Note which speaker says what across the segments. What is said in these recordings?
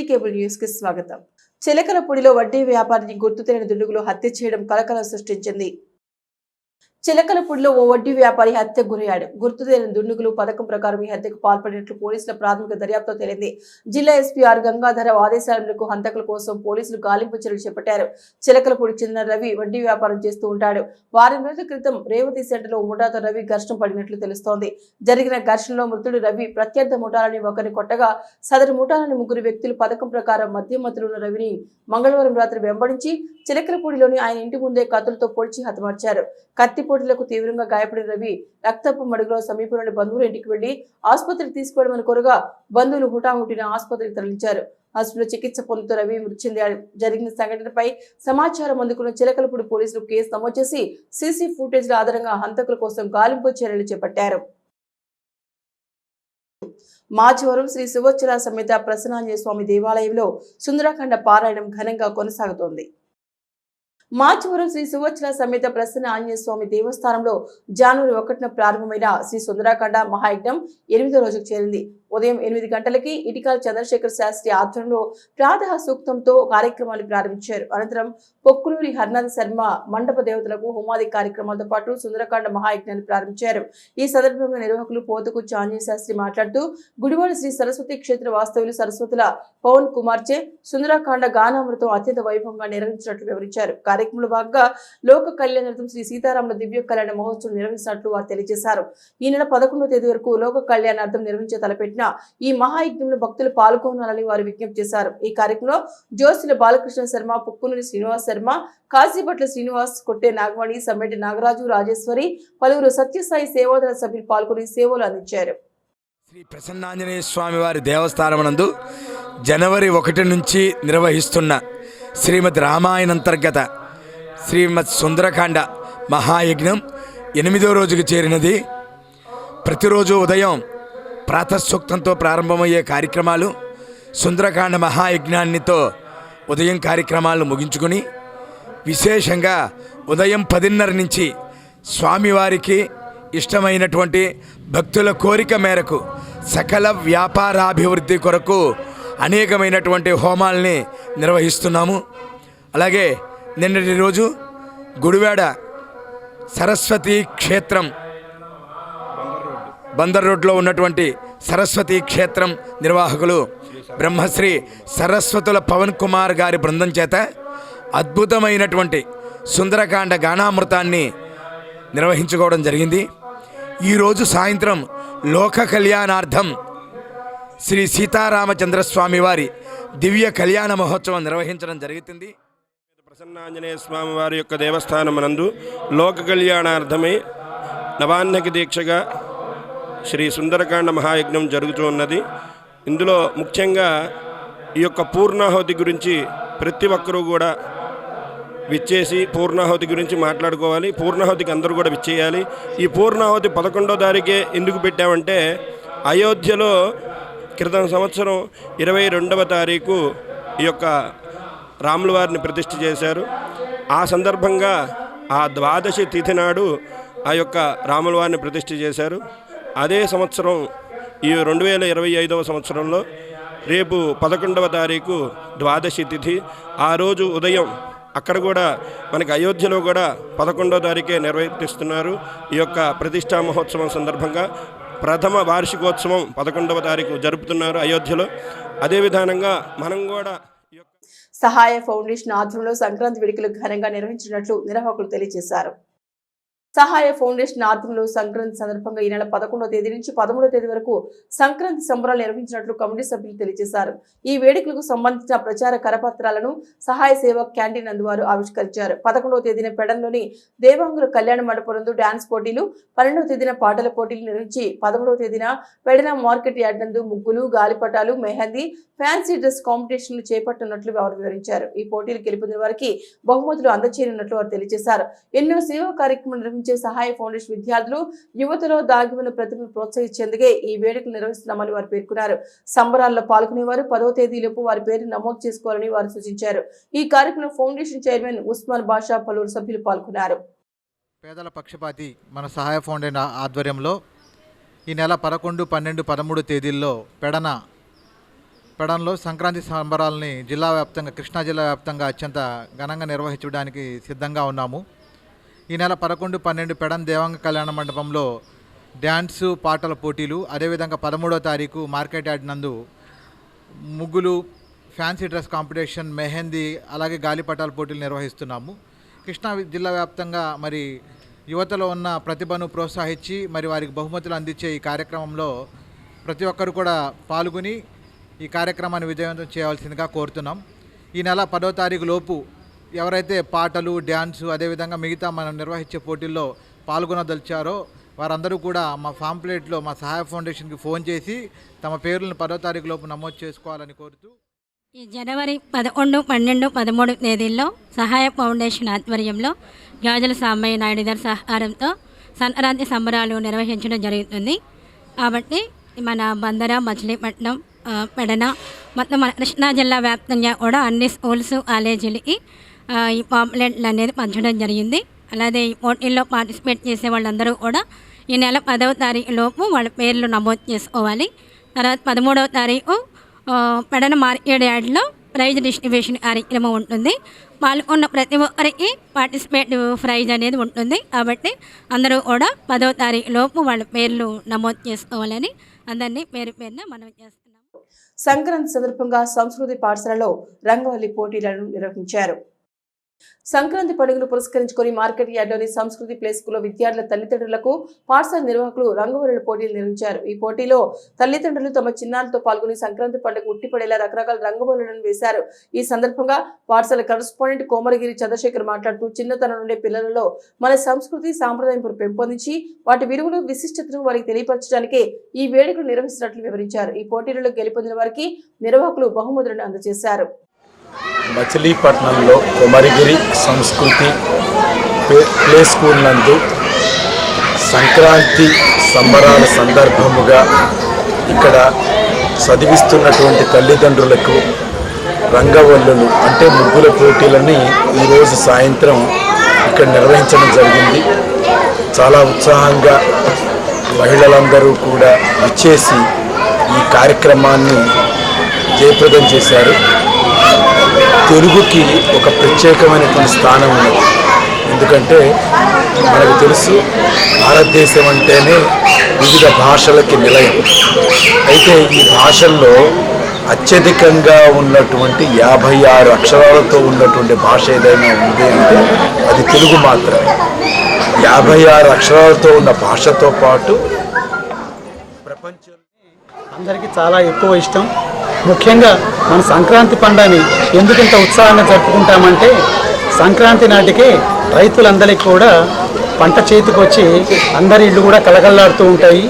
Speaker 1: City cable news కి స్వాగతం. చిలకలపూడిలో వడ్డీ వ్యాపారిని గుర్తు తెలియని దుండగులు హత్య చేయడం కలకలం సృష్టించింది. చిలకలపూడిలో ఓ వడ్డీ వ్యాపారి హత్యకు గురయ్యాడు. గుర్తు తెలియని దుండగులు పథకం ప్రకారం ఈ హత్యకు పాల్పడినట్లు పోలీసుల ప్రాథమిక దర్యాప్తులో తేలింది. జిల్లా ఎస్పీ ఆర్ గంగాధర ఆదేశాల మేరకు హంతకుల కోసం పోలీసులు గాలింపు చర్యలు చేపట్టారు. చిలకలపూడికి చెందిన రవి వడ్డీ వ్యాపారం చేస్తూ ఉంటాడు. వారం రోజుల క్రితం రేవతి సెంటర్లో ముఠాతో రవి ఘర్షణ పడినట్లు తెలుస్తోంది. జరిగిన ఘర్షణలో మృతుడు రవి ప్రత్యర్థ ముఠాలని ఒకరిని కొట్టగా సదరు ముఠాలని ముగ్గురు వ్యక్తులు పథకం ప్రకారం మధ్యమతులు ఉన్న రవిని మంగళవారం రాత్రి వెంబడించి చిలకలపూడిలోని ఆయన ఇంటి ముందే కత్తులతో పొడిచి హతమార్చారు. కత్తిపోటులకు తీవ్రంగా గాయపడిన రవి రక్తపు మడుగులో సమీపంలోని బంధువుల ఇంటికి వెళ్లి ఆసుపత్రికి తీసుకువెళ్లమని కోరగా బంధువులు హుటాహుటిన ఆసుపత్రికి తరలించారు. ఆసుపత్రిలో చికిత్స పొందుతూ రవి మృతి చెందాడు. జరిగిన సంఘటనపై సమాచారం అందుకున్న చిలకలపూడి పోలీసులు కేసు నమోదు చేసి సీసీ ఫుటేజ్ల ఆధారంగా హంతకుల కోసం గాలింపు చర్యలు చేపట్టారు. మాచవరం శ్రీ సువచ్చల సమేత ప్రసన్నాంజనేయ స్వామి దేవాలయంలో సుందరకాండ పారాయణం ఘనంగా కొనసాగుతోంది. మాచవరం శ్రీ సువచ్చల సమేత ప్రసన్న ఆంజనేయ స్వామి దేవస్థానంలో జనవరి 1న ప్రారంభమైన శ్రీ సుందరకాండ మహాయజ్ఞం 8వ రోజుకు చేరింది. ఉదయం 8 గంటలకి ఇటికాల చంద్రశేఖర్ శాస్త్రి ఆధ్వర్యంలో ప్రాతః సూక్తంతో కార్యక్రమాలు ప్రారంభించారు. అనంతరం పొక్కులూరి హర్నాథ శర్మ మండప దేవతలకు హోమాది కార్యక్రమాలతో పాటు సుందరకాండ మహాయజ్ఞాన్ని ప్రారంభించారు. ఈ సందర్భంగా నిర్వాహకులు పోతుకుచ్చు ఆంజనేయ శాస్త్రి మాట్లాడుతూ గుడివాడ శ్రీ సరస్వతి క్షేత్ర వాస్తవ్యులు సరస్వతుల పవన్ కుమార్ చే సుందరకాండ గానామృతం అత్యంత వైభవంగా నిర్వహించినట్లు వివరించారు. కార్యక్రమంలో భాగంగా లోక కళ్యాణార్థం శ్రీ సీతారాముల దివ్య కళ్యాణ మహోత్సవం నిర్వహించినట్లు వారు తెలియజేశారు. ఈ నెల 11వ తేదీ వరకు లోక కళ్యాణార్థం నిర్వహించే తలపెట్టిన ఈ మహాయజ్ఞంలో భక్తులు పాల్గొనాలని వారు విజ్ఞప్తి చేశారు. ఈ కార్యక్రమంలో జోసిల బాలకృష్ణ శర్మ, పుక్కునూరి శ్రీనివాస్ శర్మ, కాశీపట్ల శ్రీనివాస్, కొట్టే నాగమణి, సమ్మెటి నాగరాజు, రాజేశ్వరి, పలువురు సత్యసాయి సేవాదళ సభ్యులు పాల్గొని సేవలు అందించారు.
Speaker 2: శ్రీ ప్రసన్నాంజనేయ స్వామి వారి దేవస్థానమునందు జనవరి 1 నుంచి నిర్వహిస్తున్న శ్రీమద్ రామాయణంతర్గత శ్రీమద్ సుందరకాండ మహాయజ్ఞం 8వ రోజుకు చేరినది. ప్రతిరోజు ఉదయం ప్రాతఃసూక్తంతో ప్రారంభమయ్యే కార్యక్రమాలు సుందరకాండ మహాయజ్ఞాన్నితో ఉదయం కార్యక్రమాలను ముగించుకుని విశేషంగా ఉదయం 10:30 నుంచి స్వామివారికి ఇష్టమైనటువంటి భక్తుల కోరిక మేరకు సకల వ్యాపారాభివృద్ధి కొరకు అనేకమైనటువంటి హోమాల్ని నిర్వహిస్తున్నాము. అలాగే నిన్నటి రోజు గుడివాడ సరస్వతి క్షేత్రం బందర్ రోడ్లో ఉన్నటువంటి సరస్వతి క్షేత్రం నిర్వాహకులు బ్రహ్మశ్రీ సరస్వతుల పవన్ కుమార్ గారి బృందం చేత అద్భుతమైనటువంటి సుందరకాండ గానామృతాన్ని నిర్వహించుకోవడం జరిగింది. ఈరోజు సాయంత్రం లోక కళ్యాణార్థం శ్రీ సీతారామచంద్రస్వామి వారి దివ్య కళ్యాణ మహోత్సవం నిర్వహించడం జరుగుతుంది.
Speaker 3: ప్రసన్నాంజనేయ స్వామి వారి యొక్క దేవస్థానం నందు లోక కళ్యాణార్థమై నవాన్నకి దీక్షగా శ్రీ సుందరకాండ మహాయజ్ఞం జరుగుతూ ఉన్నది. ఇందులో ముఖ్యంగా ఈ యొక్క పూర్ణాహుతి గురించి ప్రతి ఒక్కరూ కూడా విచ్చేసి పూర్ణాహుతి గురించి మాట్లాడుకోవాలి. పూర్ణాహుతికి అందరూ కూడా విచ్చేయాలి. ఈ పూర్ణాహుతి 11వ తారీఖే ఎందుకు పెట్టామంటే అయోధ్యలో క్రితం సంవత్సరం 22వ తారీఖు ఈ యొక్క రాముల వారిని ప్రతిష్ఠ చేశారు. ఆ సందర్భంగా ఆ ద్వాదశి తిథి నాడు ఆ యొక్క రాముల వారిని ప్రతిష్ఠ చేశారు. అదే సంవత్సరం ఈ 2025వ సంవత్సరంలో రేపు 11వ తారీఖు ద్వాదశి తిథి. ఆ రోజు ఉదయం అక్కడ కూడా మనకి అయోధ్యలో కూడా 11వ తారీఖే నిర్వహిస్తున్నారు. ఈ యొక్క ప్రతిష్టా మహోత్సవం సందర్భంగా ప్రథమ వార్షికోత్సవం 11వ తారీఖు జరుపుతున్నారు అయోధ్యలో. అదే విధానంగా మనం కూడా
Speaker 1: సహాయ ఫౌండేషన్ ఆధ్వర్యంలో సంక్రాంతి వేడుకలు ఘనంగా నిర్వహించినట్లు నిర్వాహకులు తెలియజేశారు. సహాయ ఫౌండేషన్ ఆధ్వర్యంలో సంక్రాంతి సందర్భంగా ఈ నెల 11వ తేదీ నుంచి 13వ తేదీ వరకు సంక్రాంతి సంబరాలు నిర్వహించినట్లు కమిటీ సభ్యులు తెలియజేశారు. ఈ వేడుకలకు సంబంధించిన ప్రచార కరపత్రాలను సహాయ సేవ క్యాంటీన్ నందు వారు ఆవిష్కరించారు. 11వ తేదీన పెడంలోని దేవాంగుల కళ్యాణ మండపం డాన్స్ పోటీలు, 12వ తేదీన పాటల పోటీలు నిర్వహించి 13వ తేదీన పెడన మార్కెట్ యార్డ్ నందు ముగ్గులు, గాలిపటాలు, మెహందీ, ఫ్యాన్సీ డ్రెస్ కాంపిటీషన్లు చేపట్టనున్నట్లు వారు వివరించారు. ఈ పోటీలు గెలుపొందిన వారికి బహుమతులు అందచేయనున్నట్లు వారు తెలియజేశారు. ఎన్నో సేవా కార్యక్రమాలు సహాయ ఫౌండేషన్ విద్యార్థులు యువతలో దాగి ఉన్న ప్రతిభను ప్రోత్సహించేందుకే ఈ వేడుకలు నిర్వహిస్తున్నామని వారు పేర్కొన్నారు. సంబరాల్లో పాల్గొనేవారు 10వ తేదీలోపు వారి పేరు నమోదు చేసుకోవాలని వారు సూచించారు. ఈ కార్యక్రమంలో ఫౌండేషన్ చైర్మన్ ఉస్మాన్ బాషా, పలువురు సభ్యులు పాల్గొన్నారు.
Speaker 4: పేదల పక్షపాతి మన సహాయ ఫౌండేషన్ ఆధ్వర్యంలో ఈ నెల 11, 12, 13 తేదీల్లో పెడంలో సంక్రాంతి సంబరాలని జిల్లా వ్యాప్తంగా కృష్ణా జిల్లా వ్యాప్తంగా అత్యంత ఘనంగా నిర్వహించడానికి సిద్ధంగా ఉన్నాము. ఈ నెల 11, 12 పెడన్ దేవాంగ కళ్యాణ మండపంలో డ్యాన్సు పాటల పోటీలు, అదేవిధంగా 13వ తారీఖు మార్కెట్ యార్డ్ నందు ముగ్గులు, ఫ్యాన్సీ డ్రెస్ కాంపిటీషన్, మెహందీ, అలాగే గాలిపటాల పోటీలు నిర్వహిస్తున్నాము. కృష్ణా జిల్లా వ్యాప్తంగా మరి యువతలో ఉన్న ప్రతిభను ప్రోత్సహించి మరి వారికి బహుమతులు అందించే ఈ కార్యక్రమంలో ప్రతి ఒక్కరు కూడా పాల్గొని ఈ కార్యక్రమాన్ని విజయవంతం చేయవలసిందిగా కోరుతున్నాం. ఈ నెల 10వ తారీఖు లోపు ఎవరైతే పాటలు, డ్యాన్సు, అదేవిధంగా మిగతా మనం నిర్వహించే పోటీల్లో పాల్గొనదలిచారో వారందరూ కూడా మా పాంప్లెట్లో మా సహాయ ఫౌండేషన్కి ఫోన్ చేసి తమ పేర్లను 10వ తారీఖు లోపు నమోదు చేసుకోవాలని కోరుతూ
Speaker 5: ఈ జనవరి 11, 12, 13 తేదీల్లో సహాయ ఫౌండేషన్ ఆధ్వర్యంలో గాజుల సాంబయ్య నాయుడు గారి సహకారంతో సంక్రాంతి సంబరాలు నిర్వహించడం జరుగుతుంది. కాబట్టి మన బందర, మచిలీపట్నం, పెడన మొత్తం మన కృష్ణా జిల్లా వ్యాప్తంగా కూడా అన్ని స్కూల్స్, కాలేజీలకి ఈ పాంప్లెట్లు అనేది పంచడం జరిగింది. అలాగే ఈ పోటీల్లో పార్టిసిపేట్ చేసే వాళ్ళందరూ కూడా ఈ నెల 10వ తారీఖు లోపు వాళ్ళ పేర్లు నమోదు చేసుకోవాలి. తర్వాత 13వ తారీఖు పెడన మార్కెట్ యార్డ్లో ప్రైజ్ డిస్ట్రిబ్యూషన్ కార్యక్రమం ఉంటుంది. పాల్గొన్న ప్రతి ఒక్కరికి పార్టిసిపేట్ ప్రైజ్ అనేది ఉంటుంది. కాబట్టి అందరూ కూడా 10వ తారీఖు లోపు వాళ్ళ పేర్లు నమోదు చేసుకోవాలని అందరినీ పేరున మనం చేస్తున్నాము.
Speaker 1: సంక్రాంతి సందర్భంగా సంస్కృతి పాఠశాలలో రంగవల్లి పోటీలను నిర్వహించారు. సంక్రాంతి పండుగను పురస్కరించుకొని మార్కెట్ యార్డ్లోని సంస్కృతి ప్లే స్కూల్లో విద్యార్థుల తల్లిదండ్రులకు పాఠశాల నిర్వాహకులు రంగవల్లుల పోటీలు నిర్వహించారు. ఈ పోటీలో తల్లిదండ్రులు తమ చిన్నారులతో పాల్గొని సంక్రాంతి పండుగ ఉట్టిపడేలా రకరకాల రంగవల్లులను వేశారు. ఈ సందర్భంగా పాఠశాల కరెస్పాండెంట్ కోమరగిరి చంద్రశేఖర్ మాట్లాడుతూ చిన్నతనం నుండే పిల్లలలో మన సంస్కృతి సాంప్రదాయం పెంపొందించి వాటి విలువలు, విశిష్టతను వారికి తెలియపరచడానికి ఈ వేడుకలు నిర్వహిస్తున్నట్లు వివరించారు. ఈ పోటీలలో గెలుపొందిన వారికి నిర్వాహకులు బహుమతులను అందజేశారు.
Speaker 6: మచిలీపట్నంలో కొమరగిరి సంస్కృతి ప్లే స్కూల్ నందు సంక్రాంతి సంబరాల సందర్భముగా ఇక్కడ చదివిస్తున్నటువంటి తల్లిదండ్రులకు రంగవల్లులు అంటే ముగ్గుల పోటీలని ఈరోజు సాయంత్రం ఇక్కడ నిర్వహించడం జరిగింది. చాలా ఉత్సాహంగా మహిళలందరూ కూడా విచ్చేసి ఈ కార్యక్రమాన్ని జయప్రదం చేశారు. తెలుగుకి ఒక ప్రత్యేకమైనటువంటి స్థానం ఉన్నది. ఎందుకంటే మనకు తెలుసు భారతదేశం అంటేనే వివిధ భాషలకి నిలయం. అయితే ఈ భాషల్లో అత్యధికంగా ఉన్నటువంటి 56 అక్షరాలతో ఉన్నటువంటి భాష ఏదైనా ఉంది అంటే అది తెలుగు మాత్రమే. 56 అక్షరాలతో ఉన్న భాషతో పాటు ప్రపంచంలో
Speaker 7: అందరికీ చాలా ఎక్కువ ఇష్టం. ముఖ్యంగా మన సంక్రాంతి పండుగని ఎందుకు ఇంత ఉత్సాహంగా జరుపుకుంటామంటే సంక్రాంతి నాటికి రైతులందరికీ కూడా పంట చేతికి వచ్చి అందరి ఇళ్ళు కూడా కలకల్లాడుతూ ఉంటాయి.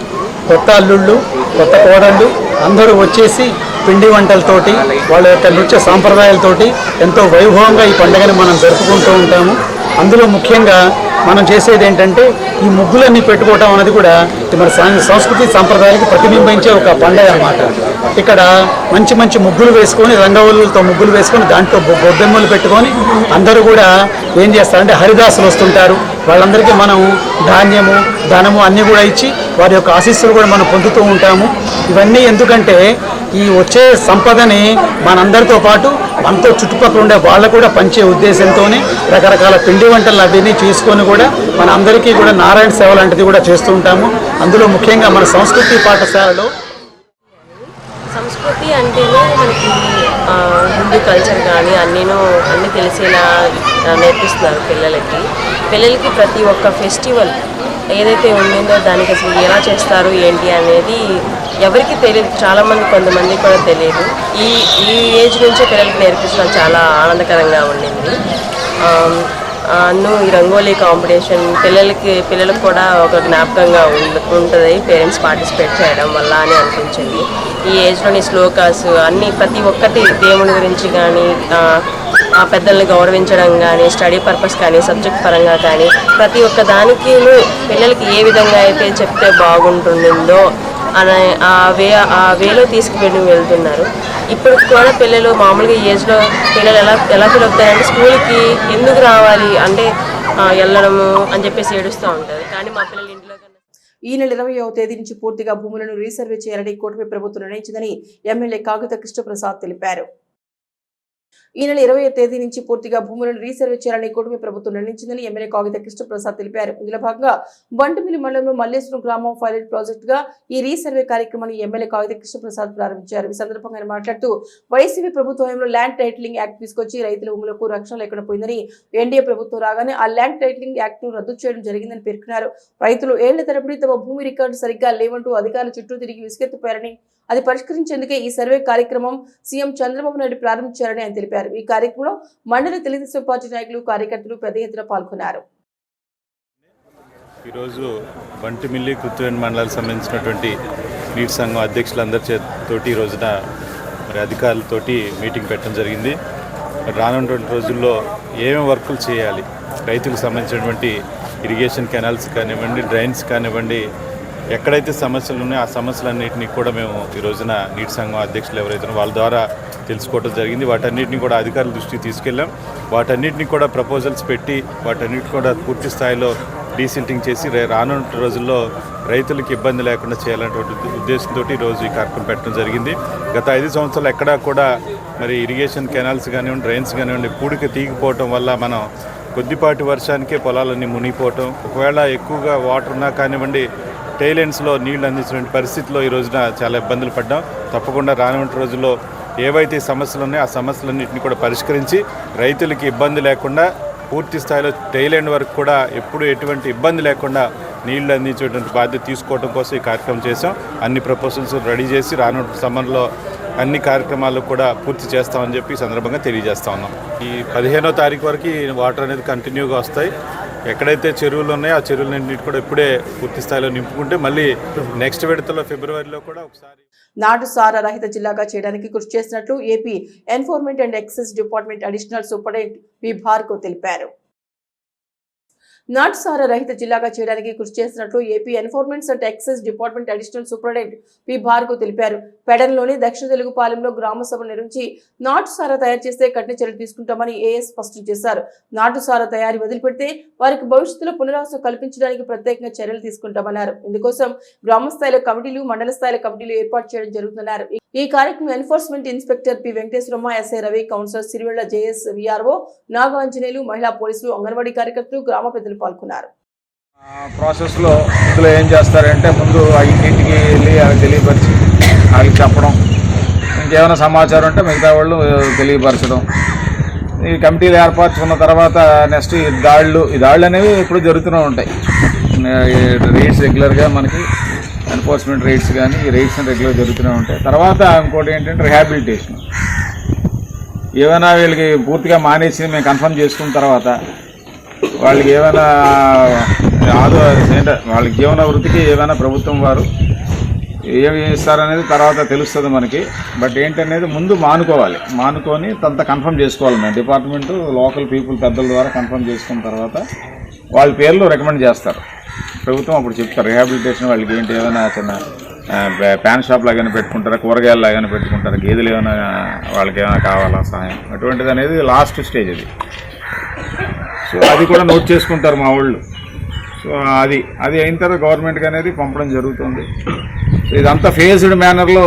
Speaker 7: కొత్త అల్లుళ్ళు, కొత్త కోడళ్ళు అందరూ వచ్చేసి పిండి వంటలతోటి వాళ్ళ యొక్క నృత్య సాంప్రదాయాలతోటి ఎంతో వైభవంగా ఈ పండుగని మనం జరుపుకుంటూ ఉంటాము. అందులో ముఖ్యంగా మనం చేసేది ఏంటంటే ఈ ముగ్గులన్నీ పెట్టుకోవటం అనేది కూడా మన సంస్కృతి సాంప్రదాయాలకు ప్రతిబింబించే ఒక పండుగ అన్నమాట. ఇక్కడ మంచి మంచి ముగ్గులు వేసుకొని, రంగవల్లులతో ముగ్గులు వేసుకొని దాంట్లో బొబ్బెమ్మలు పెట్టుకొని అందరూ కూడా ఏం చేస్తారంటే హరిదాసులు వస్తుంటారు. వాళ్ళందరికీ మనం ధాన్యము, ధనము అన్నీ కూడా ఇచ్చి వారి యొక్క ఆశీస్సులు కూడా మనం పొందుతూ ఉంటాము. ఇవన్నీ ఎందుకంటే ఈ వచ్చే సంపదని మనందరితో పాటు మనతో చుట్టుపక్కల ఉండే వాళ్ళకు కూడా పంచే ఉద్దేశంతోనే రకరకాల పిండి వంటలు అవన్నీ చేసుకొని కూడా మన అందరికీ కూడా నారాయణ సేవ లాంటిది కూడా చేస్తూ ఉంటాము. అందులో ముఖ్యంగా మన సంస్కృతి పాఠశాలలో
Speaker 8: సంస్కృతి అంటేనే మనకి హిందూ కల్చర్ కానీ అన్నీ తెలిసేలా నేర్పిస్తున్నారు పిల్లలకి ప్రతి ఒక్క ఫెస్టివల్ ఏదైతే ఉండిందో దానికి అసలు ఎలా చేస్తారు ఏంటి అనేది ఎవరికి తెలియదు. చాలామంది కొంతమంది కూడా తెలియదు. ఈ ఏజ్ నుంచే పిల్లలకి నేర్పించడం చాలా ఆనందకరంగా ఉండింది. ఈ రంగోలీ కాంపిటీషన్ పిల్లలకు కూడా ఒక జ్ఞాపకంగా ఉంటుంది పేరెంట్స్ పార్టిసిపేట్ చేయడం వల్ల అని అనిపించింది. ఈ ఏజ్లోని శ్లోకాస్ అన్నీ ప్రతి ఒక్కటి దేవుని గురించి కానీ పెద్దల్ని గౌరవించడం కానీ, స్టడీ పర్పస్ కానీ, సబ్జెక్ట్ పరంగా కానీ ప్రతి ఒక్క దానికి పిల్లలకి ఏ విధంగా అయితే చెప్తే బాగుంటుందో అనే ఆ వేలో తీసుకువెళ్ళి వెళ్తున్నారు. ఇప్పుడు కూడా పిల్లలు మామూలుగా ఈ ఏజ్లో పిల్లలు ఎలా ఫీల్ అవుతారంటే స్కూల్కి ఎందుకు రావాలి అంటే వెళ్ళడము అని చెప్పేసి ఏడుస్తూ ఉంటారు. కానీ మా పిల్లలు ఇంట్లో
Speaker 1: ఈ నెల 20వ తేదీ నుంచి పూర్తిగా భూములను రీసర్వే చేయాలని కూటమి ప్రభుత్వం నిర్ణయించిందని ఎమ్మెల్యే కాగిత కృష్ణప్రసాద్ తెలిపారు. ఈ నెల 20వ తేదీ నుంచి పూర్తిగా భూములను రీసర్వే చేయాలని కూటమి ప్రభుత్వం నిర్ణయించిందని ఎమ్మెల్యే కాగిత కృష్ణప్రసాద్ తెలిపారు. ఇందులో భాగంగా బంటుమిల్లి మండలంలో మల్లేశ్వరం గ్రామం పైలట్ ప్రాజెక్ట్ గా ఈ రీసర్వే కార్యక్రమాన్ని ఎమ్మెల్యే కాగిత కృష్ణప్రసాద్ ప్రారంభించారు. ఈ సందర్భంగా ఆయన మాట్లాడుతూ వైసీపీ ప్రభుత్వంలో ల్యాండ్ టైటిలింగ్ యాక్ట్ తీసుకొచ్చి రైతుల భూములకు రక్షణ లేకుండా పోయిందని, ఎన్డీఏ ప్రభుత్వం రాగానే ఆ ల్యాండ్ టైటిలింగ్ యాక్ట్ ను రద్దు చేయడం జరిగిందని పేర్కొన్నారు. రైతులు ఏళ్ల తరబడి తమ భూమి రికార్డు సరిగ్గా లేవంటూ అధికారుల చుట్టూ తిరిగి విసుగెత్తిపోయారని, అది పరిష్కరించేందుకే ఈ సర్వే కార్యక్రమం సీఎం చంద్రబాబు నాయుడు ప్రారంభించారని ఆయన తెలిపారు. ఈ కార్యక్రమంలో మండల తెలుగుదేశం పార్టీ నాయకులు, కార్యకర్తలు పెద్ద ఎత్తున పాల్గొన్నారు.
Speaker 9: ఈరోజు బంటిమిల్లి కుత్తూరు మండలాలకు సంబంధించినటువంటి నీటి సంఘం అధ్యక్షులందరి తోటి ఈ రోజున మరి అధికారులతోటి మీటింగ్ పెట్టడం జరిగింది. మరి రానున్నటువంటి రోజుల్లో ఏమేమి వర్కులు చేయాలి, రైతులకు సంబంధించినటువంటి ఇరిగేషన్ కెనాల్స్ కానివ్వండి, డ్రైన్స్ కానివ్వండి, ఎక్కడైతే సమస్యలు ఉన్నాయో ఆ సమస్యలన్నింటినీ కూడా మేము ఈ రోజున నీటి సంఘం అధ్యక్షులు ఎవరైతే వాళ్ళ ద్వారా తెలుసుకోవడం జరిగింది. వాటన్నిటిని కూడా అధికారుల దృష్టికి తీసుకెళ్ళాం. వాటన్నిటిని కూడా ప్రపోజల్స్ పెట్టి వాటన్నిటిని కూడా పూర్తి స్థాయిలో డీసిల్టింగ్ చేసి రానున్న రోజుల్లో రైతులకు ఇబ్బంది లేకుండా చేయాలనేటువంటి ఉద్దేశంతో ఈరోజు ఈ కార్యక్రమం పెట్టడం జరిగింది. గత 5 సంవత్సరాలు ఎక్కడా కూడా మరి ఇరిగేషన్ కెనాల్స్ కానివ్వండి, డ్రైన్స్ కానివ్వండి పూడిక తీగిపోవటం వల్ల మనం కొద్దిపాటి వర్షానికే పొలాలన్నీ మునిగిపోవటం, ఒకవేళ ఎక్కువగా వాటర్ ఉన్నా కానివ్వండి టైలెండ్స్లో నీళ్లు అందించిన పరిస్థితిలో ఈ రోజున చాలా ఇబ్బందులు పడ్డాం. తప్పకుండా రానున్న రోజుల్లో ఏవైతే సమస్యలు ఉన్నాయో ఆ సమస్యలన్నింటినీ కూడా పరిష్కరించి రైతులకి ఇబ్బంది లేకుండా పూర్తి స్థాయిలో టైలెండ్ వరకు కూడా ఎప్పుడు ఎటువంటి ఇబ్బంది లేకుండా నీళ్లు అందించేటువంటి బాధ్యత తీసుకోవడం కోసం ఈ కార్యక్రమం చేసాం. అన్ని ప్రపోజల్స్ రెడీ చేసి రానున్న సమ్మర్లో అన్ని కార్యక్రమాలు కూడా పూర్తి చేస్తామని చెప్పి ఈ సందర్భంగా తెలియజేస్తా ఉన్నాం. ఈ 15వ తారీఖు వరకు వాటర్ అనేది కంటిన్యూగా వస్తాయి. ఎక్కడైతే చెరువులు ఉన్నాయో ఆ చెరువులన్నింటి కూడా ఇప్పుడే పూర్తి స్థాయిలో నింపుకుంటే మళ్ళీ నెక్స్ట్ విడతలో ఫిబ్రవరిలో కూడా ఒకసారి
Speaker 1: నాటు సారా రహిత జిల్లాగా చేయడానికి కృషి చేసినట్లు AP enforcement and excise department additional superintendent V Bhargav తెలిపారు. నాటు సారా రహిత జిల్లాగా చేయడానికి కృషి చేసినట్లు AP enforcement and excise department additional superintendent P Bhargav తెలిపారు. పెడన్లోని దక్షిణ తెలుగు పాలెంలో గ్రామ సభ నిర్వహించి నాటు సారా తయారు చేస్తే కఠిన చర్యలు తీసుకుంటామని ఏఎస్ స్పష్టం చేశారు. నాటు సారా తయారీ వదిలిపెడితే వారికి భవిష్యత్తులో పునరావాసం కల్పించడానికి ప్రత్యేకంగా చర్యలు తీసుకుంటామన్నారు. ఇందుకోసం గ్రామ స్థాయిలో కమిటీలు, మండల స్థాయిలో కమిటీలు ఏర్పాటు చేయడం జరుగుతున్నారు. ఈ కార్యక్రమం enforcement inspector P Venkateswaramma, SI Ravi, councillor Sirivella JS, VRO Naganjaneyulu, మహిళా పోలీసులు, అంగన్వాడీ కార్యకర్తలు, గ్రామ పెద్దలు పాల్గొన్నారు.
Speaker 10: ప్రాసెస్లో ఇందులో ఏం చేస్తారంటే ముందు ఇంటింటికి వెళ్ళి వాళ్ళకి తెలియపరిచి వాళ్ళకి చెప్పడం, ఇంకేమైనా సమాచారం ఉంటే మిగతా వాళ్ళు తెలియపరచడం. ఈ కమిటీలు ఏర్పరచుకున్న తర్వాత నెక్స్ట్ ఈ దాడులు అనేవి ఇప్పుడు జరుగుతూనే ఉంటాయి. రైడ్స్ రెగ్యులర్గా మనకి ఎన్ఫోర్స్మెంట్ రైడ్స్ కానీ ఈ రైడ్స్ రెగ్యులర్ జరుగుతూనే ఉంటాయి. తర్వాత ఇంకోటి ఏంటంటే రిహాబిలిటేషన్. ఏమైనా వీళ్ళకి పూర్తిగా మానేసి మేము కన్ఫర్మ్ చేసుకున్న తర్వాత వాళ్ళకి ఏమైనా వాళ్ళ జీవన వృత్తికి ఏమైనా ప్రభుత్వం వారు ఏమి ఇస్తారనేది తర్వాత తెలుస్తుంది మనకి. బట్ ఏంటనేది ముందు మానుకొని తనంత కన్ఫర్మ్ చేసుకోవాలి. మేము డిపార్ట్మెంటు లోకల్ పీపుల్ పెద్దల ద్వారా కన్ఫర్మ్ చేసుకున్న తర్వాత వాళ్ళ పేర్లు రికమెండ్ చేస్తారు. ప్రభుత్వం అప్పుడు చెప్తారు రిహాబిలిటేషన్ వాళ్ళకి ఏంటి, ఏమైనా చిన్న ప్యాన్ షాప్ లాగానే పెట్టుకుంటారా, కూరగాయలు లాగానే పెట్టుకుంటారా, గేదెలు ఏమైనా వాళ్ళకి ఏమైనా కావాలా సహాయం, అటువంటిది అనేది లాస్ట్ స్టేజ్ అది. సో అది కూడా నోట్ చేసుకుంటారు మా వాళ్ళు. సో అది అయిన తర్వాత గవర్నమెంట్కి అనేది పంపడం జరుగుతుంది. సో ఇదంతా ఫేజ్డ్ మేనర్లో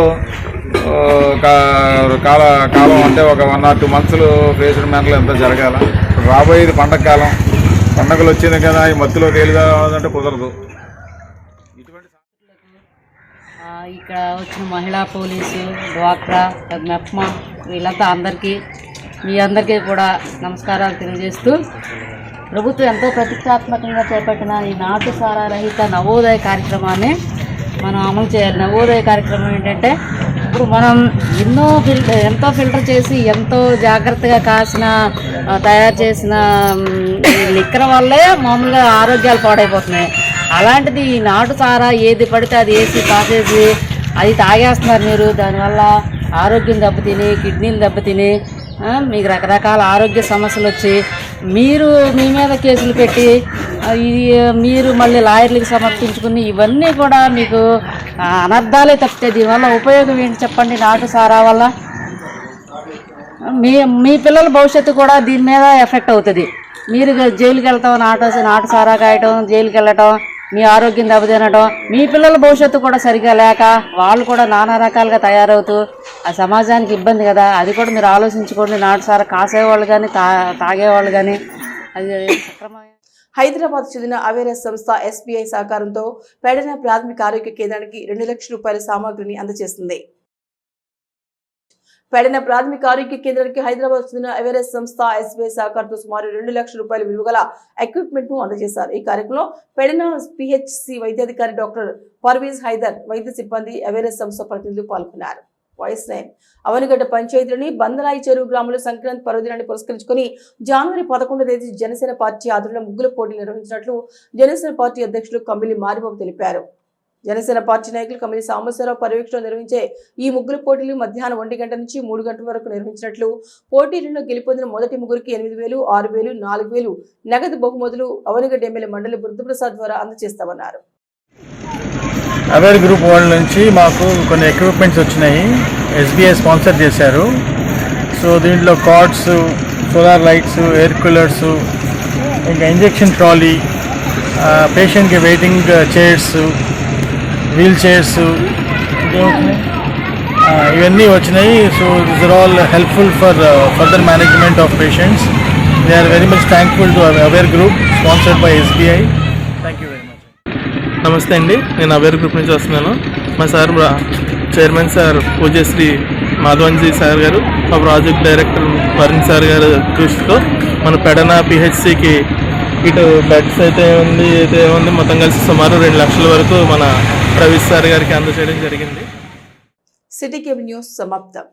Speaker 10: కాలం అంటే ఒక 1 or 2 months ఫేజ్డ్ మేనర్లో ఎంత జరగాల. రాబోయేది పండగ కాలం, పండగలు వచ్చింది కదా ఈ మధ్యలో తేలిదాదంటే కుదరదు.
Speaker 11: ఇక్కడ వచ్చిన మహిళా పోలీసు, డ్వాక్రా, మెప్మా వీళ్ళంతా మీ అందరికీ కూడా నమస్కారాలు తెలియజేస్తూ, ప్రభుత్వం ఎంతో ప్రతిష్టాత్మకంగా చేపట్టిన ఈ నాటు సారా రహిత నవోదయ కార్యక్రమాన్ని మనం అమలు చేయాలి. నవోదయ కార్యక్రమం ఏంటంటే ఇప్పుడు మనం ఎంతో ఫిల్టర్ చేసి ఎంతో జాగ్రత్తగా తయారు చేసిన లిక్కర్ వల్లే మామూలుగా ఆరోగ్యాలు పాడైపోతున్నాయి. అలాంటిది ఈ నాటు సారా ఏది పడితే అది వేసి కాసేసి అది తాగేస్తున్నారు మీరు. దానివల్ల ఆరోగ్యం దెబ్బతిని, కిడ్నీలు దెబ్బతిని, మీకు రకరకాల ఆరోగ్య సమస్యలు వచ్చి మీరు మీ మీద కేసులు పెట్టి మీరు మళ్ళీ లాయర్లకు సమర్పించుకుని ఇవన్నీ కూడా మీకు అనర్థాలే తప్పితే దీనివల్ల ఉపయోగం ఏంటి చెప్పండి? నాటు సారా వల్ల మీ పిల్లల భవిష్యత్తు కూడా దీని మీద ఎఫెక్ట్ అవుతుంది. మీరు జైలుకి వెళ్తాం, నాటు సారా కాయటం, జైలుకి వెళ్ళటం, మీ ఆరోగ్యం దెబ్బతినడం, మీ పిల్లల భవిష్యత్తు కూడా సరిగా లేక వాళ్ళు కూడా నానా రకాలుగా తయారవుతూ ఆ సమాజానికి ఇబ్బంది కదా. అది కూడా మీరు ఆలోచించుకోండి. నాటుసారా కాసేవాళ్ళు కానీ తాగేవాళ్ళు కానీ అది సక్రమంగా.
Speaker 1: హైదరాబాద్ చెందిన అవేరస్ సంస్థ SBI సహకారంతో పెడన ప్రాథమిక ఆరోగ్య కేంద్రానికి 2 లక్షల రూపాయల సామాగ్రిని అందజేసింది. పెడన ప్రాథమిక ఆరోగ్య కేంద్రానికి హైదరాబాద్ చెందిన అవేరస్ సంస్థ SBI సహకారంతో సుమారు 2 లక్షల రూపాయల విలువగల ఎక్విప్మెంట్ ను అందజేశారు. ఈ కార్యక్రమంలో పెడన PHC వైద్యాధికారి డాక్టర్ పర్వీజ్ హైదర్, వైద్య సిబ్బంది, అవేరస్ సంస్థ ప్రతినిధులు పాల్గొన్నారు. వాయిస్ 9 అవనిగడ్డ పంచాయతీలోని బందలాయి చెరువు గ్రామంలో సంక్రాంతి పర్వదినాన్ని పురస్కరించుకుని జనవరి 11వ తేదీ జనసేన పార్టీ ఆధ్వర్యంలో ముగ్గుల పోటీలు నిర్వహించినట్లు జనసేన పార్టీ అధ్యక్షులు కమిలి మారిబాబు తెలిపారు. జనసేన పార్టీ నాయకులు కమిలి సాంబశివరావు పర్యవేక్షణలో నిర్వహించే ఈ ముగ్గుల పోటీలు మధ్యాహ్నం 1 గంట నుంచి 3 గంటల వరకు నిర్వహించినట్లు, పోటీలలో గెలుపొందిన మొదటి ముగ్గురికి 8,000, 6,000, 4,000 నగదు బహుమతులు అవనిగడ్డ ఎమ్మెల్యే మండలి బుద్ధప్రసాద్ ద్వారా అందజేస్తామన్నారు.
Speaker 7: అవేర్ గ్రూప్ వాళ్ళ నుంచి మాకు కొన్ని ఎక్విప్మెంట్స్ వచ్చినాయి. SBI స్పాన్సర్ చేశారు. సో దీంట్లో cards, solar lights, air coolers, ఇంకా ఇంజెక్షన్ ట్రాలీ, పేషెంట్కి వెయిటింగ్ చైర్స్, వీల్ చైర్స్ ఇవన్నీ వచ్చినాయి. So this are all helpful for further management of patients. They are very much thankful to aware group sponsored by SBI. Thank you very much.
Speaker 12: నమస్తే అండి, నేను aware group నుంచి వస్తున్నాను. మా sir chairman sir పూజ్యశ్రీ Madhavanji sir గారు, మా project director Varun sir గారు కృషితో మన పెడన PHCకి ఇటు బెడ్స్ అయితే ఉంది మొత్తం కలిసి సుమారు 2 లక్షల వరకు మన ప్రవీష్ సార్ గారికి అందజేయడం జరిగింది.
Speaker 1: సిటీ కేబుల్ న్యూస్ సమాప్తం.